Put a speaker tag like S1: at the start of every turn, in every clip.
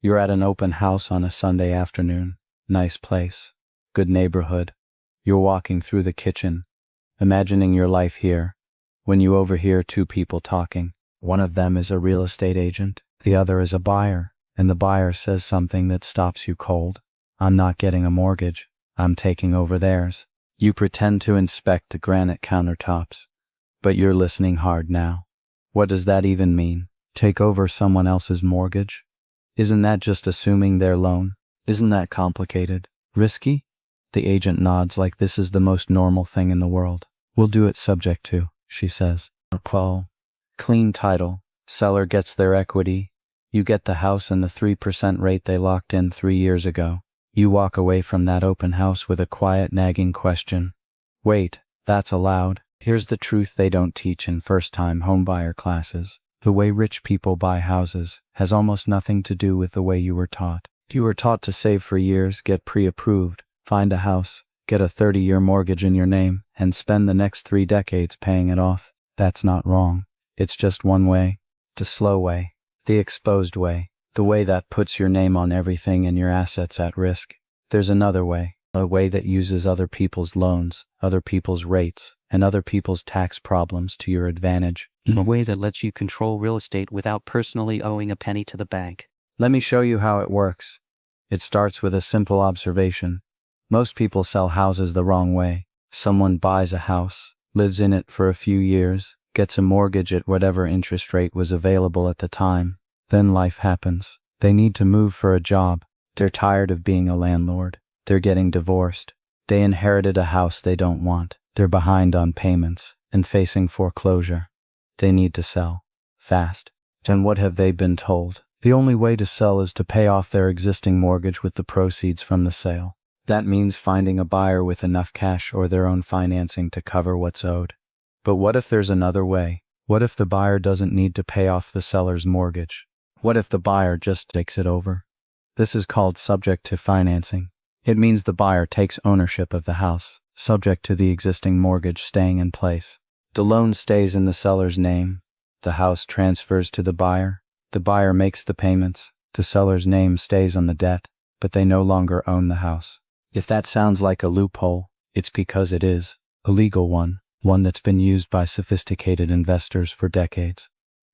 S1: You're at an open house on a Sunday afternoon. Nice place. Good neighborhood. You're walking through the kitchen, imagining your life here, when you overhear two people talking. One of them is a real estate agent, the other is a buyer, and the buyer says something that stops you cold. "I'm not getting a mortgage. I'm taking over theirs." You pretend to inspect the granite countertops, but you're listening hard now. What does that even mean? Take over someone else's mortgage? Isn't that just assuming their loan? Isn't that complicated? Risky? The agent nods like this is the most normal thing in the world. "We'll do it subject to," she says. Call. Clean title. Seller gets their equity. You get the house and the 3% rate they locked in 3 years ago. You walk away from that open house with a quiet nagging question. Wait, that's allowed. Here's the truth they don't teach in first-time homebuyer classes. The way rich people buy houses has almost nothing to do with the way you were taught. You were taught to save for years, get pre-approved, find a house, get a 30-year mortgage in your name, and spend the next 3 decades paying it off. That's not wrong. It's just one way. The slow way. The exposed way. The way that puts your name on everything and your assets at risk. There's another way. A way that uses other people's loans, other people's rates, and other people's tax problems to your advantage.
S2: A way that lets you control real estate without personally owing a penny to the bank.
S1: Let me show you how it works. It starts with a simple observation. Most people sell houses the wrong way. Someone buys a house, lives in it for a few years, gets a mortgage at whatever interest rate was available at the time. Then life happens. They need to move for a job. They're tired of being a landlord. They're getting divorced. They inherited a house they don't want. They're behind on payments and facing foreclosure. They need to sell. Fast. And what have they been told? The only way to sell is to pay off their existing mortgage with the proceeds from the sale. That means finding a buyer with enough cash or their own financing to cover what's owed. But what if there's another way? What if the buyer doesn't need to pay off the seller's mortgage? What if the buyer just takes it over? This is called subject to financing. It means the buyer takes ownership of the house, subject to the existing mortgage staying in place. The loan stays in the seller's name. The house transfers to the buyer. The buyer makes the payments. The seller's name stays on the debt, but they no longer own the house. If that sounds like a loophole, it's because it is. A legal one that's been used by sophisticated investors for decades.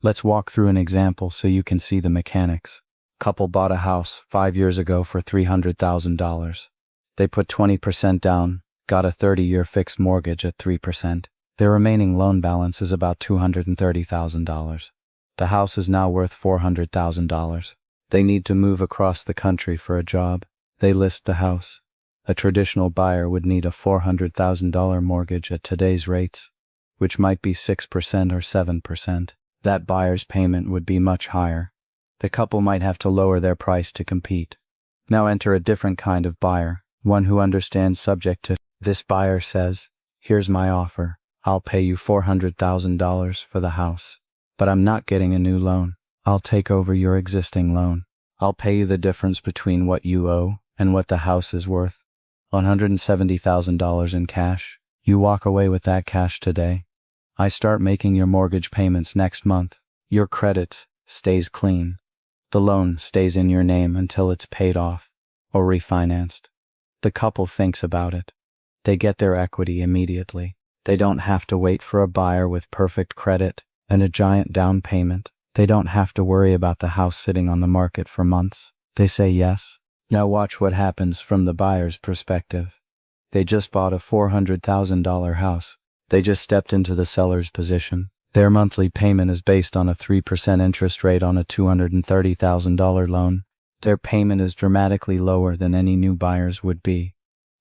S1: Let's walk through an example so you can see the mechanics. Couple bought a house 5 years ago for $300,000. They put 20% down, got a 30-year fixed mortgage at 3%. Their remaining loan balance is about $230,000. The house is now worth $400,000. They need to move across the country for a job. They list the house. A traditional buyer would need a $400,000 mortgage at today's rates, which might be 6% or 7%. That buyer's payment would be much higher. The couple might have to lower their price to compete. Now enter a different kind of buyer, one who understands subject to. This buyer says, "Here's my offer. I'll pay you $400,000 for the house, but I'm not getting a new loan. I'll take over your existing loan. I'll pay you the difference between what you owe and what the house is worth. $170,000 in cash. You walk away with that cash today. I start making your mortgage payments next month. Your credit stays clean. The loan stays in your name until it's paid off or refinanced." The couple thinks about it. They get their equity immediately. They don't have to wait for a buyer with perfect credit and a giant down payment. They don't have to worry about the house sitting on the market for months. They say yes. Now watch what happens from the buyer's perspective. They just bought a $400,000 house. They just stepped into the seller's position. Their monthly payment is based on a 3% interest rate on a $230,000 loan. Their payment is dramatically lower than any new buyer's would be.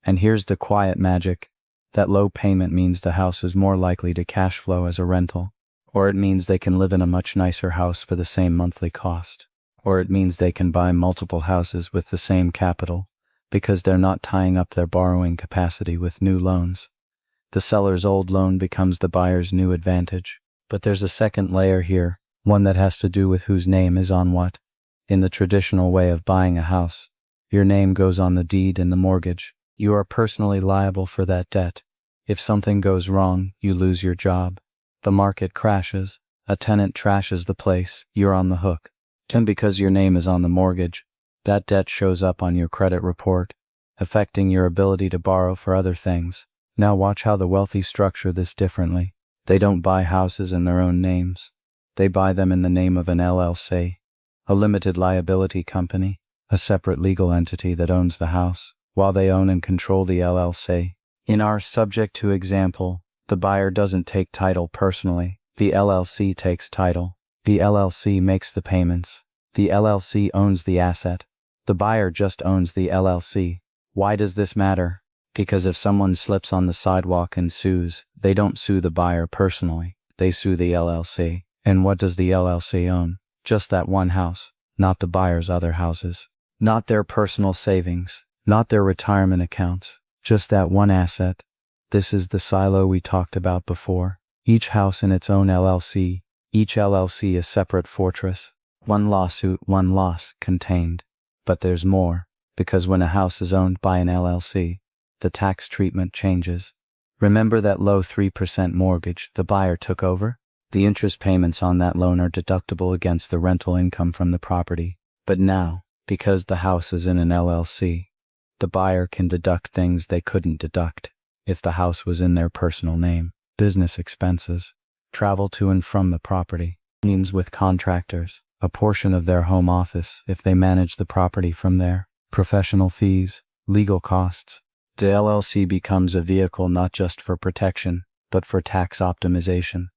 S1: And here's the quiet magic. That low payment means the house is more likely to cash flow as a rental. Or it means they can live in a much nicer house for the same monthly cost. Or it means they can buy multiple houses with the same capital, because they're not tying up their borrowing capacity with new loans. The seller's old loan becomes the buyer's new advantage. But there's a second layer here, one that has to do with whose name is on what. In the traditional way of buying a house, your name goes on the deed and the mortgage. You are personally liable for that debt. If something goes wrong, you lose your job. The market crashes. A tenant trashes the place, you're on the hook. And because your name is on the mortgage, That debt shows up on your credit report, affecting your ability to borrow for other things. Now watch how the wealthy structure this differently. They don't buy houses in their own names. They buy them in the name of an LLC, a limited liability company, a separate legal entity that owns the house, while they own and control the LLC. In our subject to example, the buyer doesn't take title personally. The LLC takes title. The LLC makes the payments. The LLC owns the asset. The buyer just owns the LLC. Why does this matter? Because if someone slips on the sidewalk and sues, they don't sue the buyer personally. They sue the LLC. And what does the LLC own? Just that one house, not the buyer's other houses. Not their personal savings, not their retirement accounts, just that one asset. This is the silo we talked about before. Each house in its own LLC, each LLC a separate fortress. One lawsuit, one loss contained. But there's more, because when a house is owned by an LLC, the tax treatment changes. Remember that low 3% mortgage the buyer took over? The interest payments on that loan are deductible against the rental income from the property. But now, because the house is in an LLC, the buyer can deduct things they couldn't deduct if the house was in their personal name. Business expenses, travel to and from the property, meetings with contractors, a portion of their home office if they manage the property from there, professional fees, legal costs. The LLC becomes a vehicle not just for protection, but for tax optimization.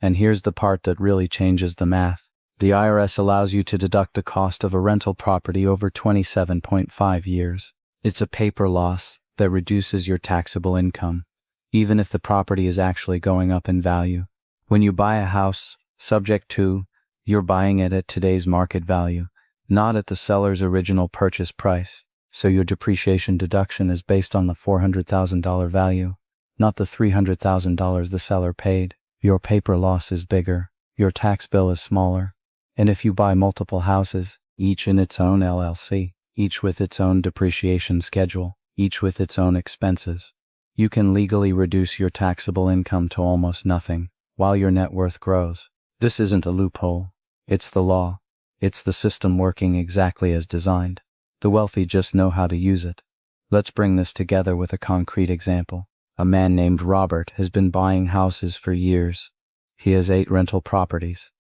S1: And here's the part that really changes the math. The IRS allows you to deduct the cost of a rental property over 27.5 years. It's a paper loss that reduces your taxable income, even if the property is actually going up in value. When you buy a house, subject to, you're buying it at today's market value, not at the seller's original purchase price. So your depreciation deduction is based on the $400,000 value, not the $300,000 the seller paid. Your paper loss is bigger, your tax bill is smaller. And if you buy multiple houses, each in its own LLC, each with its own depreciation schedule, each with its own expenses, you can legally reduce your taxable income to almost nothing, while your net worth grows. This isn't a loophole. It's the law. It's the system working exactly as designed. The wealthy just know how to use it. Let's bring this together with a concrete example. A man named Robert has been buying houses for years. He has 8 rental properties.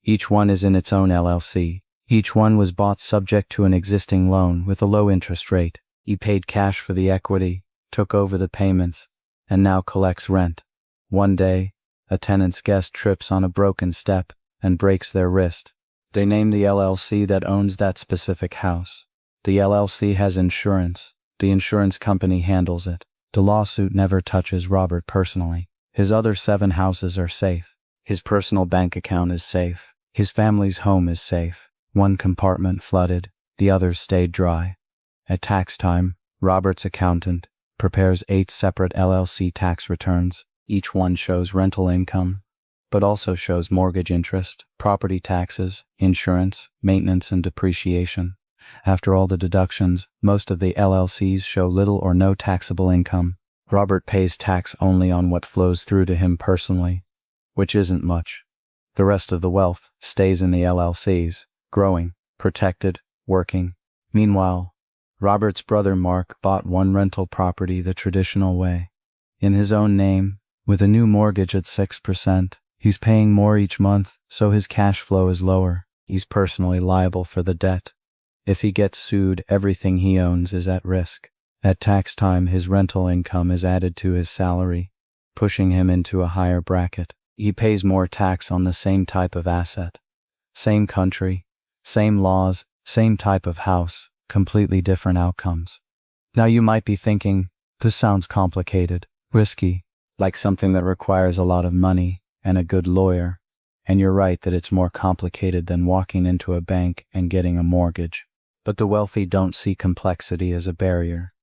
S1: Each one is in its own LLC. Each one was bought subject to an existing loan with a low interest rate. He paid cash for the equity, took over the payments, and now collects rent. One day, a tenant's guest trips on a broken step and breaks their wrist. They name the LLC that owns that specific house. The LLC has insurance. The insurance company handles it. The lawsuit never touches Robert personally. His other 7 houses are safe. His personal bank account is safe. His family's home is safe. One compartment flooded, the others stayed dry. At tax time, Robert's accountant prepares 8 separate LLC tax returns. Each one shows rental income, but also shows mortgage interest, property taxes, insurance, maintenance, and depreciation. After all the deductions, most of the LLCs show little or no taxable income. Robert pays tax only on what flows through to him personally, which isn't much. The rest of the wealth stays in the LLCs, growing, protected, working. Meanwhile, Robert's brother Mark bought one rental property the traditional way, in his own name, with a new mortgage at 6%. He's paying more each month, so his cash flow is lower. He's personally liable for the debt. If he gets sued, everything he owns is at risk. At tax time, his rental income is added to his salary, pushing him into a higher bracket. He pays more tax on the same type of asset. Same country, same laws, same type of house, completely different outcomes. Now you might be thinking, this sounds complicated, risky, like something that requires a lot of money and a good lawyer. And you're right that it's more complicated than walking into a bank and getting a mortgage. But the wealthy don't see complexity as a barrier.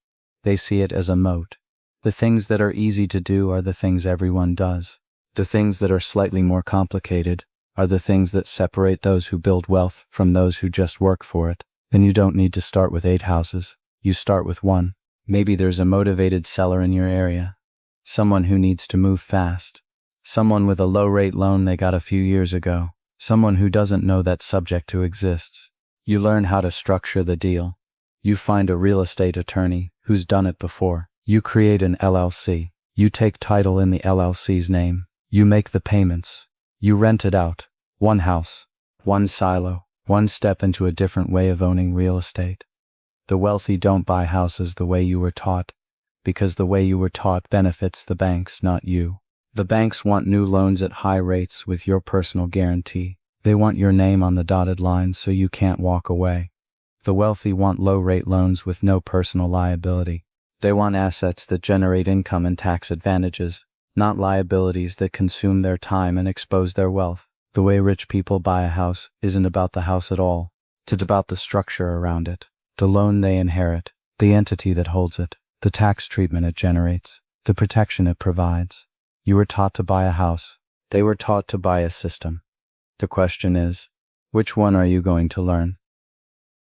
S1: They see it as a moat. The things that are easy to do are the things everyone does. The things that are slightly more complicated are the things that separate those who build wealth from those who just work for it. Then you don't need to start with 8 houses. You start with 1. Maybe there's a motivated seller in your area. Someone who needs to move fast. Someone with a low-rate loan they got a few years ago. Someone who doesn't know that subject to exists. You learn how to structure the deal. You find a real estate attorney who's done it before. You create an LLC. You take title in the LLC's name. You make the payments. You rent it out. One house, one silo, one step into a different way of owning real estate. The wealthy don't buy houses the way you were taught, because the way you were taught benefits the banks, not you. The banks want new loans at high rates with your personal guarantee. They want your name on the dotted line so you can't walk away. The wealthy want low-rate loans with no personal liability. They want assets that generate income and tax advantages, not liabilities that consume their time and expose their wealth. The way rich people buy a house isn't about the house at all. It's about the structure around it, the loan they inherit, the entity that holds it, the tax treatment it generates, the protection it provides. You were taught to buy a house. They were taught to buy a system. The question is, which one are you going to learn?